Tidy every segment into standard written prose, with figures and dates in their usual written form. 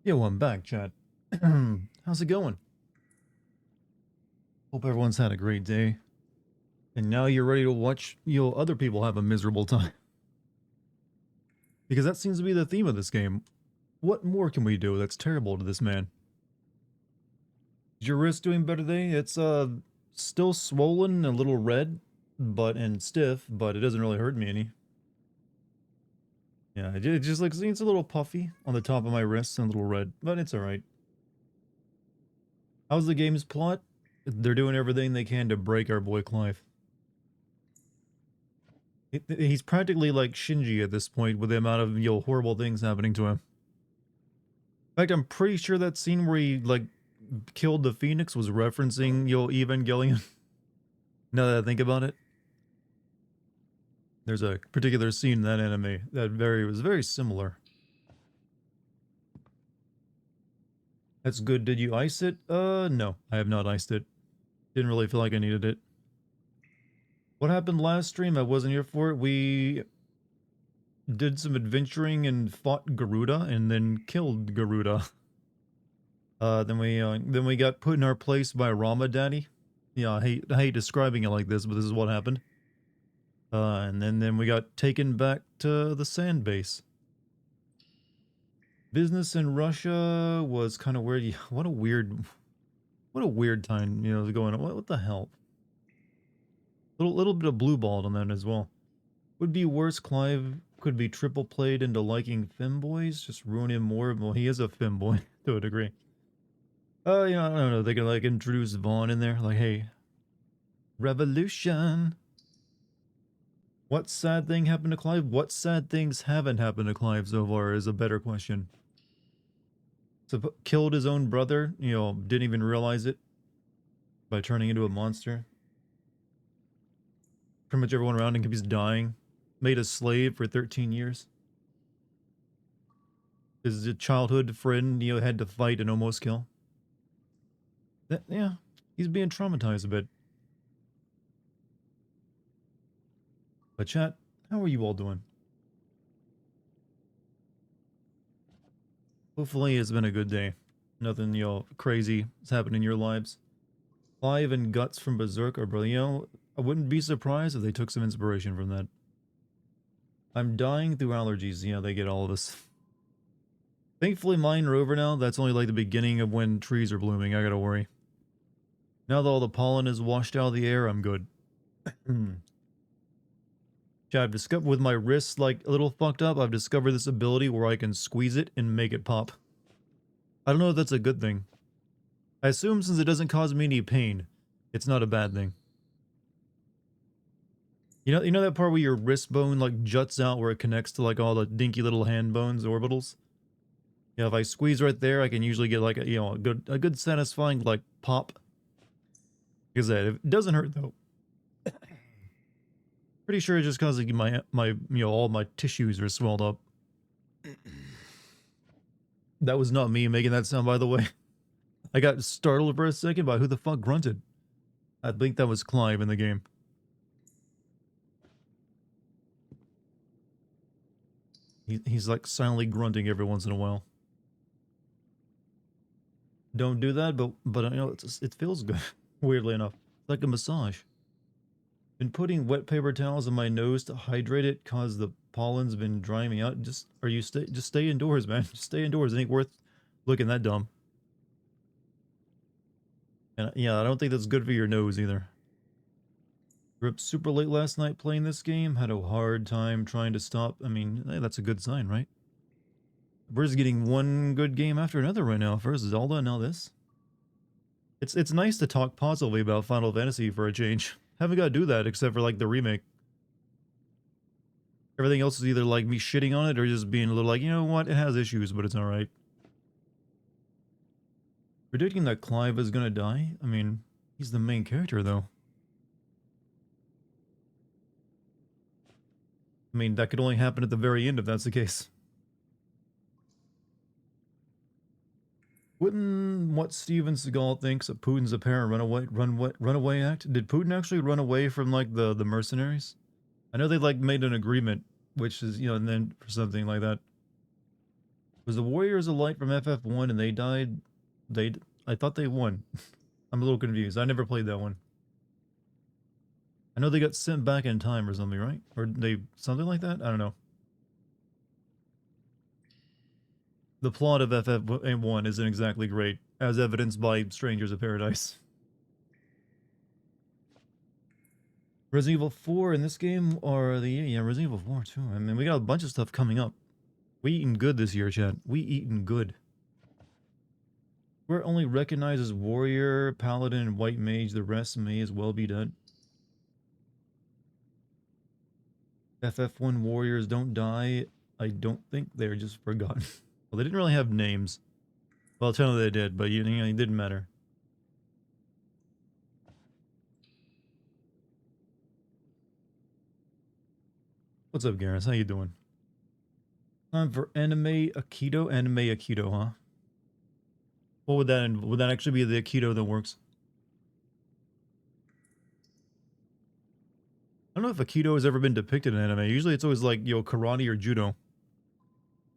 Yo, I'm back, chat. How's it going? Hope everyone's had a great day. And now you're ready to watch, other people have a miserable time. Because that seems to be the theme of this game. What more can we do that's terrible to this man? Is your wrist doing better today? It's, still swollen, a little red, and stiff, but it doesn't really hurt me any. Yeah, it just like, it's a little puffy on the top of my wrist and a little red, but it's alright. How's the game's plot? They're doing everything they can to break our boy Clive. He's practically like Shinji at this point with the amount of, horrible things happening to him. In fact, I'm pretty sure that scene where he, like, killed the Phoenix was referencing, Evangelion. Now that I think about it. There's a particular scene in that anime that was very similar. That's good. Did you ice it? No. I have not iced it. Didn't really feel like I needed it. What happened last stream? I wasn't here for it. We did some adventuring and fought Garuda and then killed Garuda. Then we got put in our place by Rama Daddy. Yeah, I hate describing it like this, but this is what happened. And then we got taken back to the sand base. Business in Russia was kind of weird. What a weird time, going on. What the hell? Little bit of blue balled on that as well. Would be worse. Clive could be triple played into liking femboys, just ruin him more. Well, he is a femboy to a degree. I don't know. They could like introduce Vaughn in there, like, hey, revolution. What sad thing happened to Clive? What sad things haven't happened to Clive so far is a better question. So killed his own brother, didn't even realize it by turning into a monster. Pretty much everyone around him keeps dying. Made a slave for 13 years. His childhood friend, had to fight and almost kill. Yeah, he's being traumatized a bit. But chat, how are you all doing? Hopefully it's been a good day. Nothing, crazy has happened in your lives. Clive and Guts from Berserk are brilliant. I wouldn't be surprised if they took some inspiration from that. I'm dying through allergies. Yeah, they get all of us. Thankfully mine are over now. That's only like the beginning of when trees are blooming. I gotta worry. Now that all the pollen is washed out of the air, I'm good. I've discovered with my wrists like a little fucked up, I've discovered this ability where I can squeeze it and make it pop. I don't know if that's a good thing. I assume since it doesn't cause me any pain, it's not a bad thing. You know that part where your wrist bone like juts out where it connects to like all the dinky little hand bones, orbitals? Yeah, if I squeeze right there, I can usually get like a good satisfying like pop. Because it doesn't hurt though. Pretty sure it's just cause like my all my tissues are swelled up. That was not me making that sound, by the way. I got startled for a second by who the fuck grunted. I think that was Clive in the game. He's like silently grunting every once in a while. Don't do that, but it feels good. Weirdly enough, it's like a massage. Been putting wet paper towels on my nose to hydrate it, cause the pollen's been drying me out. Just stay indoors, man. Just stay indoors. It ain't worth looking that dumb. And yeah, I don't think that's good for your nose either. Grew up super late last night playing this game. Had a hard time trying to stop. I mean, hey, that's a good sign, right? We're just getting one good game after another right now. First Zelda, now this. It's nice to talk positively about Final Fantasy for a change. Haven't got to do that except for like the remake. Everything else is either like me shitting on it or just being a little like, you know what, it has issues, but it's alright. Predicting that Clive is gonna die? I mean, he's the main character though. I mean, that could only happen at the very end if that's the case. Wouldn't what Steven Seagal thinks of Putin's apparent runaway act? Did Putin actually run away from like the mercenaries? I know they like made an agreement, which is and then for something like that. Was the Warriors a light from FF1 and they died? I thought they won. I'm a little confused. I never played that one. I know they got sent back in time or something, right? Or they something like that? I don't know. The plot of FF1 isn't exactly great, as evidenced by Strangers of Paradise. Resident Evil 4 in this game, or yeah, Resident Evil 4 too. I mean, we got a bunch of stuff coming up. We eating good this year, chat. We eating good. We're only recognized as Warrior, Paladin, and White Mage. The rest may as well be dead. FF1 Warriors don't die. I don't think they're just forgotten. Well, they didn't really have names. Well, technically they did, but you know, it didn't matter. What's up, Garrus? How you doing? Time for anime Aikido? Anime Aikido, huh? What would that end? Would that actually be the Aikido that works? I don't know if Aikido has ever been depicted in anime. Usually it's always like, you know, karate or judo.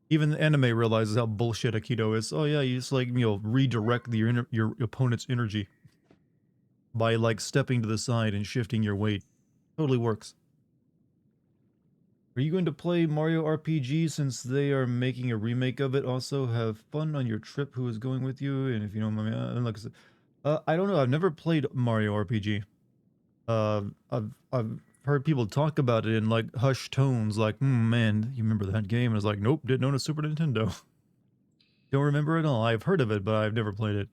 Even the anime realizes how bullshit Aikido is. Oh yeah, you just like, you know, redirect your opponent's energy by like stepping to the side and shifting your weight. Totally works. Are you going to play Mario RPG since they are making a remake of it? Also, have fun on your trip. Who is going with you? And if you don't mind me, like I said, I don't know. I've never played Mario RPG. I've heard people talk about it in like hushed tones, like, man, you remember that game? And it's like, nope, didn't own a Super Nintendo. Don't remember it all. I've heard of it, but I've never played it.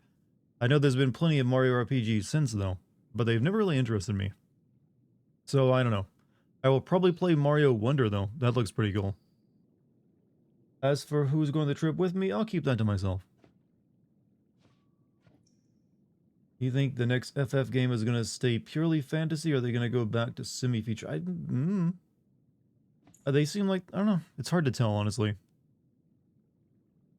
I know there's been plenty of Mario RPGs since though, but they've never really interested me. So I don't know. I will probably play Mario Wonder though. That looks pretty cool. As for who's going the trip with me, I'll keep that to myself. You think the next FF game is going to stay purely fantasy, or are they going to go back to semi-feature? They seem like, I don't know. It's hard to tell, honestly.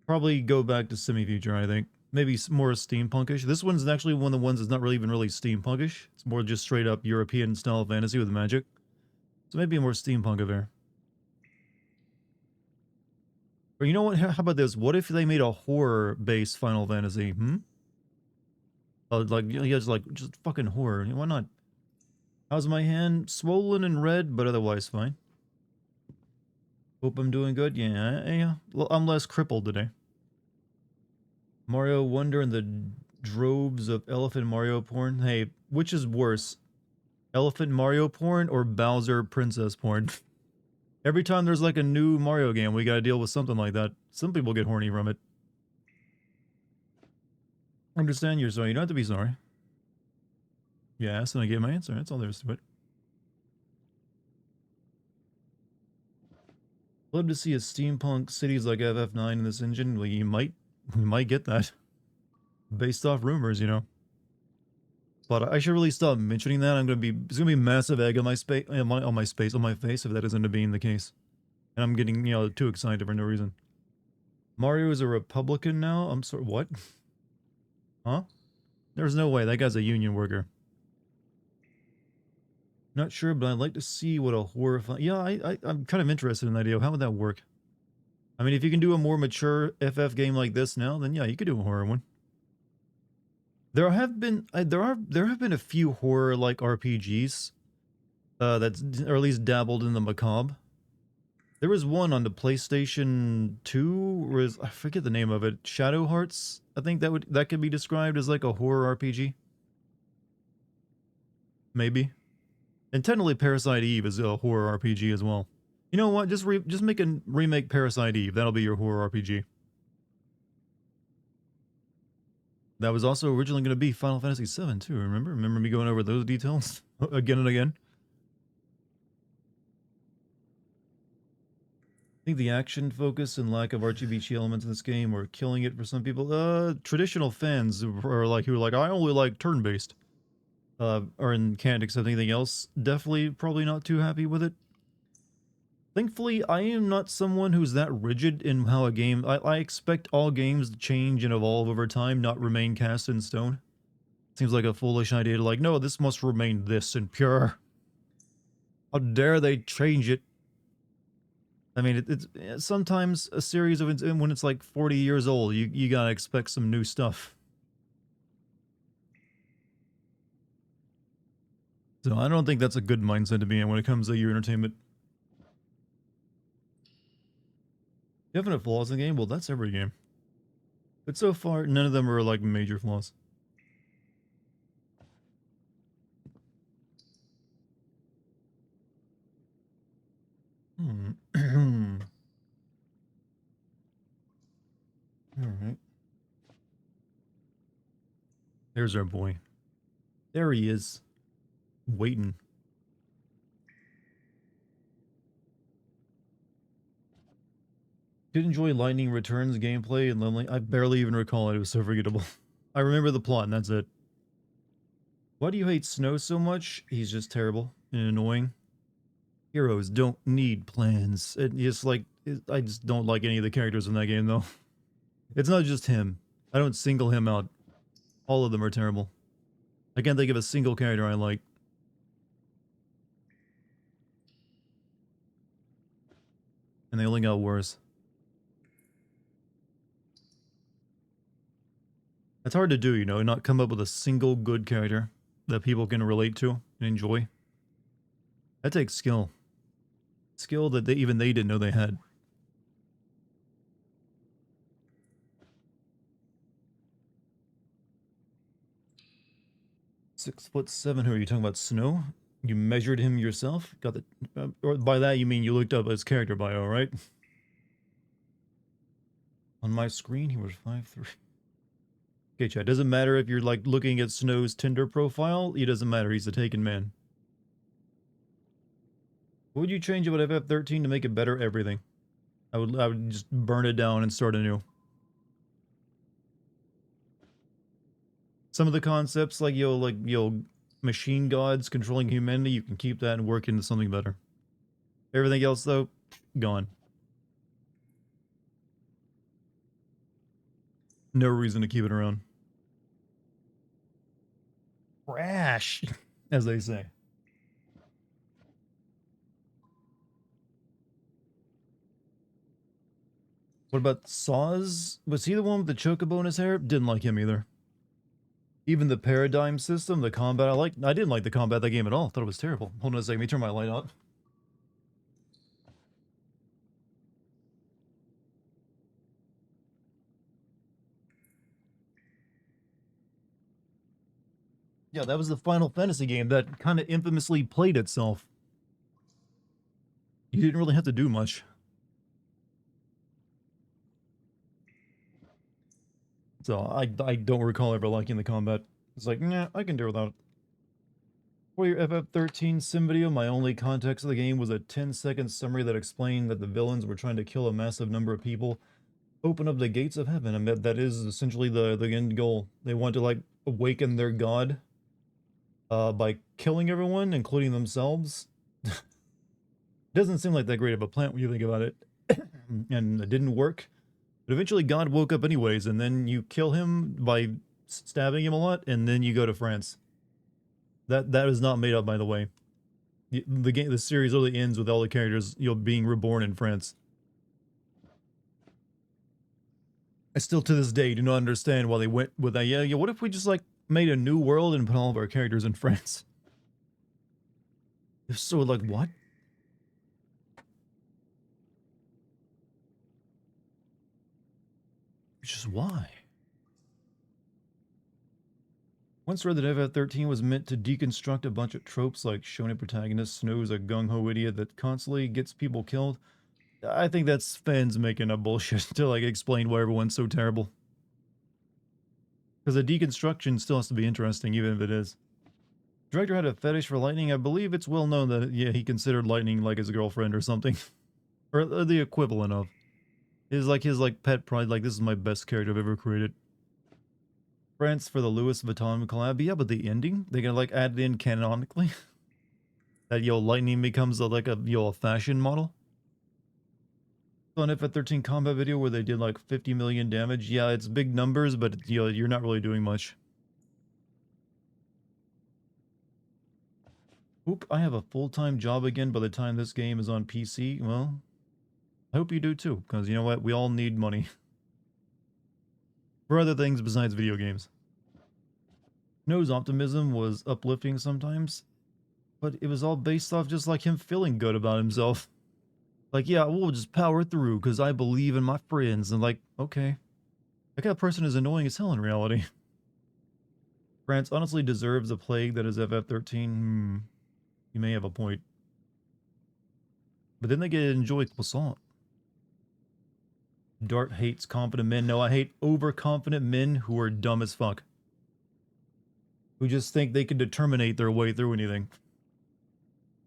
Probably go back to semi-future, I think. Maybe more steampunkish. This one's actually one of the ones that's not really even really steampunkish. It's more just straight up European style fantasy with magic. So maybe a more steampunk affair. Or you know what? How about this? What if they made a horror-based Final Fantasy? Like, you guys like just fucking horror. Why not? How's my hand? Swollen and red, but otherwise fine. Hope I'm doing good. Yeah. Well, I'm less crippled today. Mario Wonder and the droves of Elephant Mario porn. Hey, which is worse? Elephant Mario porn or Bowser Princess porn? Every time there's like a new Mario game, we gotta deal with something like that. Some people get horny from it. Understand you're sorry. You don't have to be sorry. You asked and I gave my answer. That's all there is to it. Love to see a steampunk cities like FF9 in this engine. Well, we might get that. Based off rumors, you know. But I should really stop mentioning that. It's gonna be massive egg on my face if that isn't to being the case. And I'm getting, you know, too excited for no reason. Mario is a Republican now? I'm sorry, what? Huh? There's no way, that guy's a union worker. Not sure, but I'd like to see what a horrifying... Yeah, I'm kind of interested in the idea. How would that work? I mean, if you can do a more mature FF game like this now, then yeah, you could do a horror one. There have been a few horror like RPGs that's or at least dabbled in the macabre. There was one on the PlayStation 2, I forget the name of it, Shadow Hearts. I think that could be described as like a horror RPG. Maybe. And technically Parasite Eve is a horror RPG as well. You know what? Just make a remake Parasite Eve. That'll be your horror RPG. That was also originally going to be Final Fantasy VII too, remember? Remember me going over those details again and again? I think the action focus and lack of RGB elements in this game are killing it for some people. Traditional fans who are like, I only like turn-based. Or can't accept anything else. Definitely probably not too happy with it. Thankfully, I am not someone who's that rigid in how a game... I expect all games to change and evolve over time, not remain cast in stone. Seems like a foolish idea to like, no, this must remain this and pure. How dare they change it? I mean, sometimes a series of when it's like 40 years old, you gotta expect some new stuff. So I don't think that's a good mindset to be in when it comes to your entertainment. Definite flaws in the game? Well, that's every game. But so far, none of them are like major flaws. Alright. There's our boy. There he is. Waiting. Did enjoy Lightning Returns gameplay and leveling. I barely even recall it. It was so forgettable. I remember the plot and that's it. Why do you hate Snow so much? He's just terrible and annoying. Heroes don't need plans. I just don't like any of the characters in that game though. It's not just him. I don't single him out. All of them are terrible. I can't think of a single character I like. And they only got worse. It's hard to do, you know, not come up with a single good character that people can relate to and enjoy. That takes skill. Skill that even they didn't know they had. 6'7". Who are you talking about? Snow? You measured him yourself? Got the, or by that you mean you looked up his character bio, right? On my screen, he was 5'3". Okay, Chad. Doesn't matter if you're like looking at Snow's Tinder profile. It doesn't matter. He's a taken man. What would you change about FF13 to make it better? Everything. I would just burn it down and start anew. Some of the concepts like machine gods controlling humanity, you can keep that and work into something better. Everything else though, gone. No reason to keep it around. Trash, as they say. What about Sawz? Was he the one with the chocobo in his hair? Didn't like him either. Even the paradigm system, the combat, I didn't like the combat of that game at all. Thought it was terrible. Hold on a second, let me turn my light up. Yeah, that was the Final Fantasy game that kind of infamously played itself. You didn't really have to do much. So I don't recall ever liking the combat. It's like, nah, I can do without it. For your FF13 sim video, my only context of the game was a 10-second summary that explained that the villains were trying to kill a massive number of people, open up the gates of heaven, and that is essentially the end goal. They want to like awaken their god by killing everyone, including themselves. Doesn't seem like that great of a plan when you think about it. And it didn't work. But eventually God woke up anyways, and then you kill him by stabbing him a lot, and then you go to France. That is not made up, by the way. The series really ends with all the characters, you know, being reborn in France. I still to this day do not understand why they went with that. Yeah, what if we just like made a new world and put all of our characters in France? So like what? Just why? Once read that FF13 was meant to deconstruct a bunch of tropes like shonen protagonist Snow's a gung-ho idiot that constantly gets people killed. I think that's fans making up bullshit to like explain why everyone's so terrible. Because the deconstruction still has to be interesting, even if it is. Director had a fetish for lightning. I believe it's well known that yeah, he considered lightning like his girlfriend or something, or the equivalent of. His pet pride. Like, this is my best character I've ever created. France for the Louis Vuitton collab. Yeah, but the ending they can like add it in canonically. That lightning becomes a fashion model. On FF13 combat video where they did like 50 million damage. Yeah, it's big numbers, but you're not really doing much. Oop, I have a full-time job again by the time this game is on PC. Well, I hope you do too, because you know what? We all need money for other things besides video games. No's optimism was uplifting sometimes, but it was all based off just like him feeling good about himself. Like, yeah, we'll just power through because I believe in my friends. And like, okay. That kind of person is annoying as hell in reality. France honestly deserves a plague that is FF13. You may have a point. But then they get to enjoy croissant. Dart hates confident men. No, I hate overconfident men who are dumb as fuck. Who just think they can determinate their way through anything.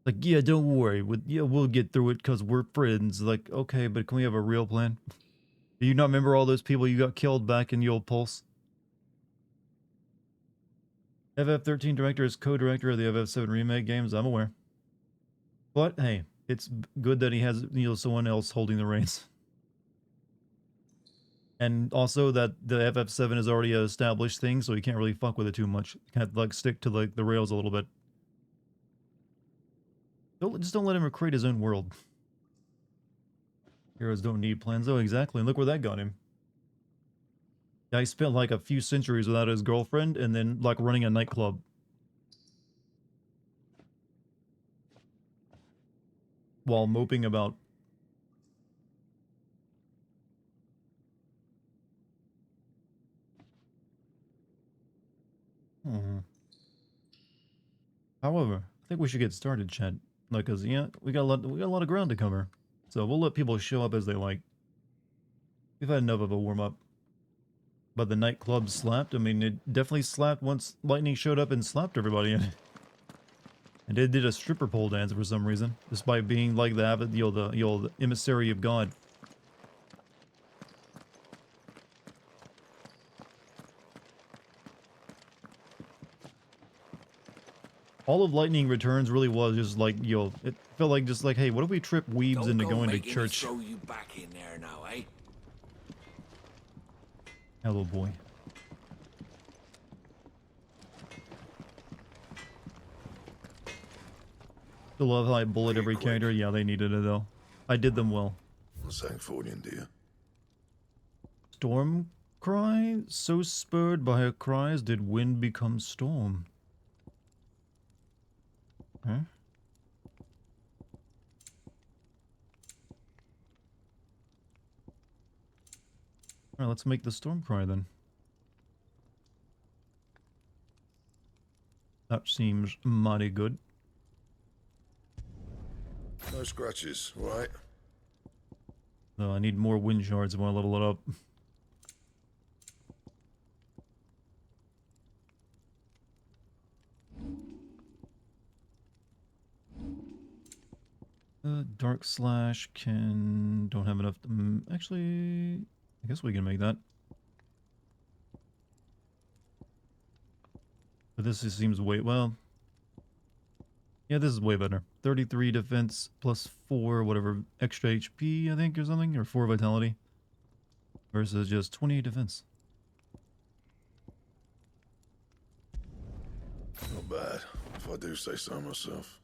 Like, yeah, don't worry. We'll get through it because we're friends. Like, okay, but can we have a real plan? Do you not remember all those people you got killed back in the old Pulse? FF13 director is co-director of the FF7 remake games, I'm aware. But, hey, it's good that he has, someone else holding the reins. And also that the FF7 is already an established thing, so you can't really fuck with it too much. You can't, like, stick to, like, the rails a little bit. Just don't let him create his own world. Heroes don't need plans. Oh, exactly. And look where that got him. Guy spent like a few centuries without his girlfriend and then like running a nightclub. While moping about. However, I think we should get started, Chad. Like, cause yeah, we got a lot of ground to cover. So we'll let people show up as they like. We've had enough of a warm up. But the nightclub slapped. I mean, it definitely slapped once Lightning showed up and slapped everybody in it. And it did a stripper pole dance for some reason, despite being like the emissary of God. All of Lightning Returns really was just like, it felt like just like, hey, what if we trip weebs into going to church? Throw you back in there now, eh? Hello, boy. I love how I bullet every character. Yeah, they needed it though. I did them well. Sancfordian, dear. Storm cry? So spurred by her cries did wind become storm. Huh? Alright, let's make the storm cry then. That seems mighty good. No scratches, right? No, I need more wind shards when I level it up. Dark Slash don't have enough to, actually, I guess we can make that. But this just seems way, well, yeah, this is way better. 33 defense plus 4, whatever, extra HP, I think, or something, or 4 vitality. Versus just 20 defense. Not bad, if I do say so myself.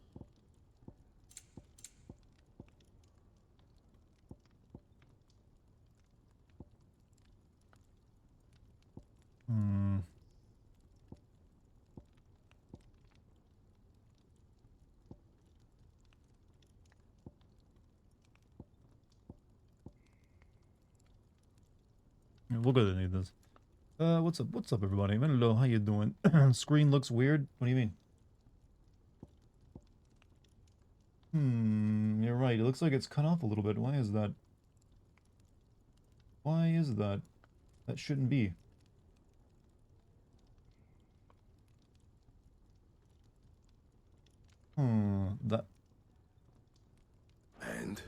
We'll go to need this. What's up? What's up, everybody? I don't know how you doing. Screen looks weird. What do you mean? You're right. It looks like it's cut off a little bit. Why is that? Why is that? That shouldn't be. That. And?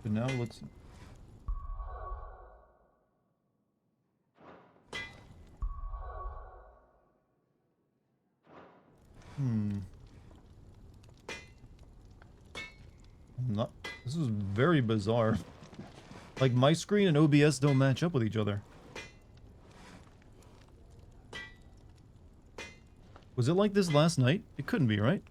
But now let's. Not. This is very very bizarre. Like, my screen and OBS don't match up with each other. Was it like this last night? It couldn't be, right?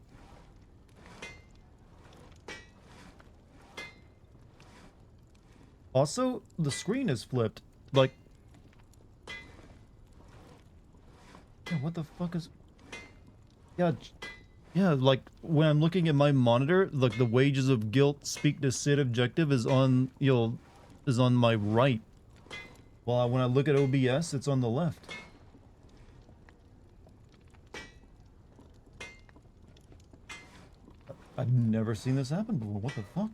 Also, the screen is flipped. Like... Yeah, what the fuck is... Yeah, yeah, like, when I'm looking at my monitor, like, the Wages of Guilt Speak to Sid objective is on, you know, is on my right. While when I look at OBS, it's on the left. I've never seen this happen before. What the fuck?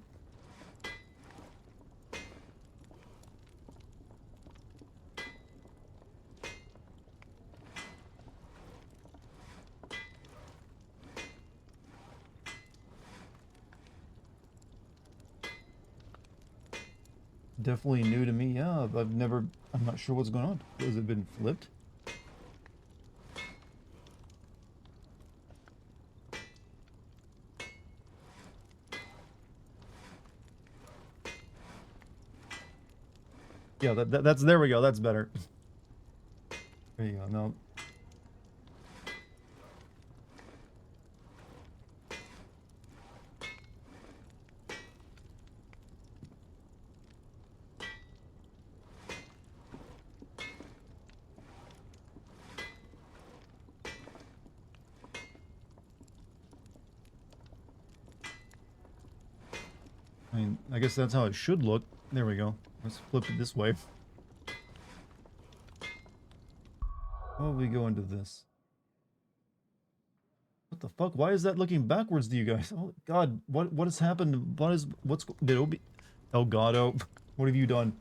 Definitely new to me, yeah. I'm not sure what's going on. Has it been flipped? Yeah, that's, there we go, that's better. There you go, no. I mean, I guess that's how it should look. There we go. Let's flip it this way. Oh, we go into this. What the fuck? Why is that looking backwards to you guys? Oh god, what has happened? Did Obi... Oh god, oh. What have you done?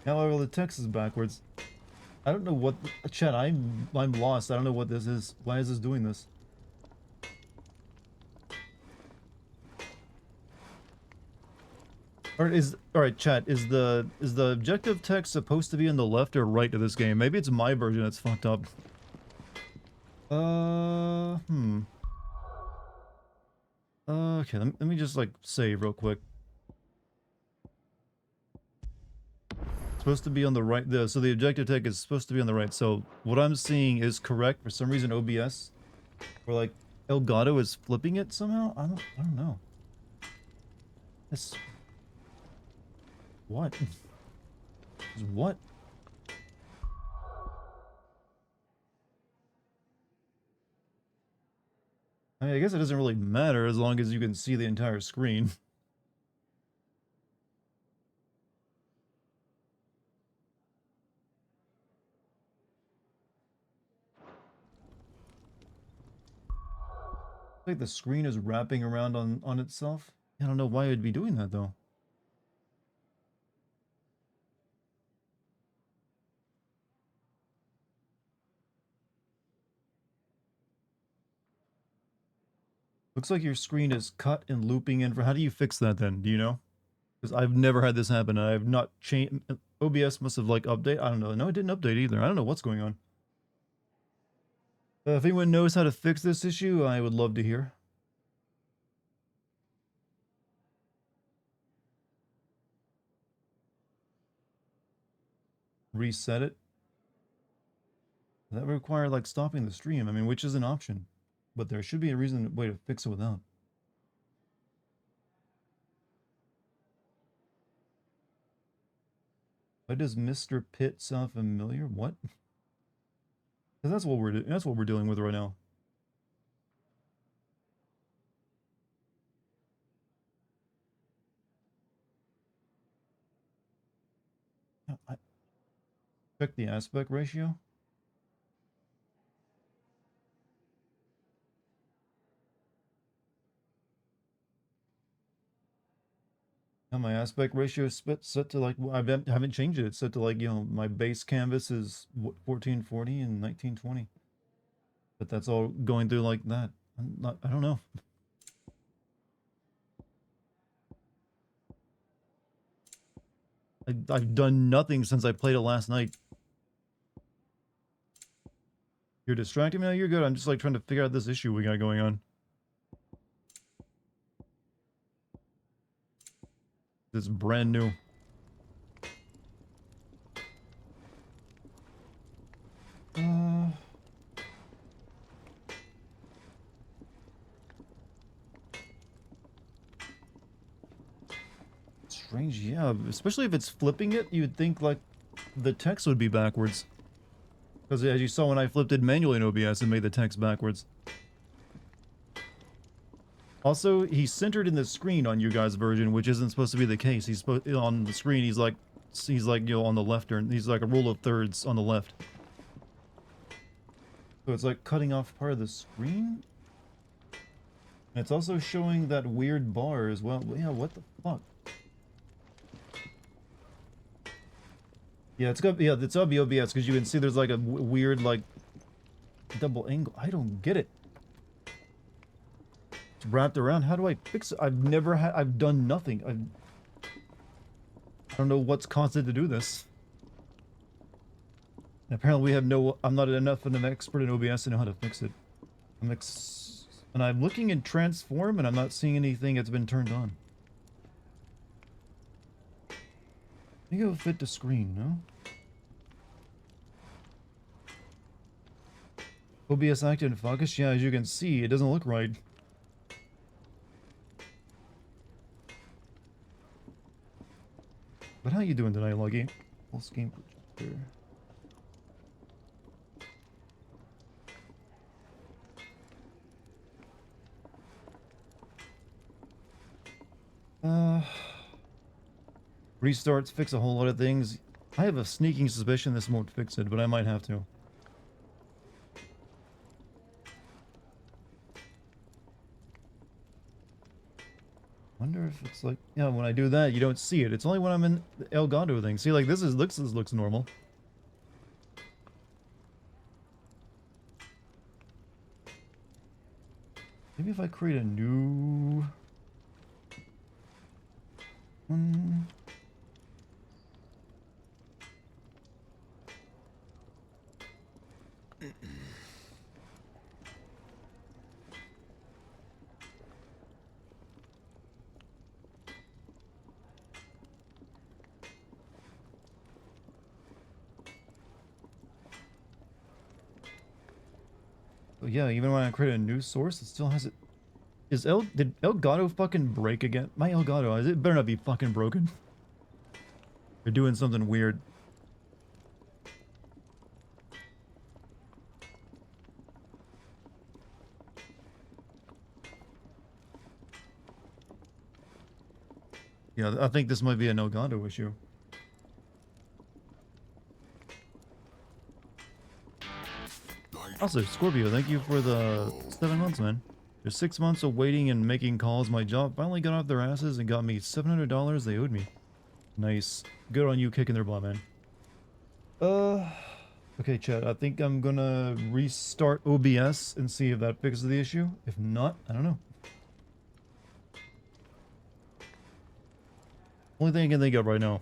Now all the text is backwards. I don't know what... Chat, I'm lost. I don't know what this is. Why is this doing this? Alright, chat, is the objective text supposed to be on the left or right of this game? Maybe it's my version that's fucked up. Okay, let me just, like, save real quick. It's supposed to be on the right, so the objective text is supposed to be on the right, so what I'm seeing is correct. For some reason, OBS, or, like, Elgato is flipping it somehow? I don't know. It's... What? What? I mean, I guess it doesn't really matter as long as you can see the entire screen. Like the screen is wrapping around on itself. I don't know why it would be doing that though. Looks like your screen is cut and looping in. How do you fix that then? Do you know? Because I've never had this happen. I have not changed. OBS must have like update. I don't know. No, it didn't update either. I don't know what's going on. If anyone knows how to fix this issue, I would love to hear. Reset it. That would require like stopping the stream. I mean, which is an option, but there should be a way to fix it without. Why does Mr. Pitt sound familiar? What? Because that's what we're dealing with right now. I check the aspect ratio. Now my aspect ratio is set to like, I haven't changed it. It's set to like, you know, my base canvas is 1440 and 1920. But that's all going through like that. I don't know. I've done nothing since I played it last night. You're distracting me? No, you're good. I'm just like trying to figure out this issue we got going on. It's brand new. Strange, yeah. Especially if it's flipping it, you'd think like the text would be backwards. Because as you saw when I flipped it manually in OBS, it made the text backwards. Also, he's centered in the screen on you guys' version, which isn't supposed to be the case. He's supposed on the screen. He's like you know, on the left, or he's like a rule of thirds on the left. So it's like cutting off part of the screen. And it's also showing that weird bar as well. Yeah, what the fuck? Yeah, it's got it's gotta be OBS because you can see there's like a weird like double angle. I don't get it. It's wrapped around. How do I fix it? I've done nothing. I don't know what's caused it to do this. And apparently we have I'm not enough of an expert in OBS to know how to fix it. And I'm looking in transform and I'm not seeing anything that's been turned on. I think it'll fit the screen, no? OBS active and focus? Yeah, as you can see, it doesn't look right. But how you doing tonight, Luggy? Full scheme projector. Restarts fix a whole lot of things. I have a sneaking suspicion this won't fix it, but I might have to. Wonder if it's like, yeah, when I do that, you don't see it. It's only when I'm in the Elgato thing. See, like this looks normal. Maybe if I create a new one. But yeah, even when I create a new source, it still has it. Did Elgato fucking break again? My Elgato, it better not be fucking broken. They're doing something weird. Yeah, I think this might be an Elgato issue. Also, Scorpio, thank you for the 7 months, man. There's 6 months of waiting and making calls. My job finally got off their asses and got me $700 they owed me. Nice. Good on you kicking their butt, man. Okay, chat. I think I'm gonna restart OBS and see if that fixes the issue. If not, I don't know. Only thing I can think of right now.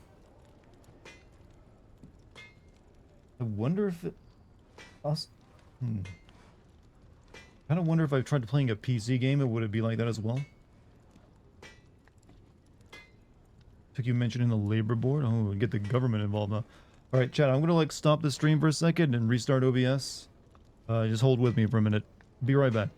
I wonder if it... I don't wonder if I tried playing a PC game, it would it be like that as well? Took you mentioning the labor board? Oh, get the government involved, huh? Alright, chat, I'm gonna like stop the stream for a second and restart OBS. Just hold with me for a minute. Be right back.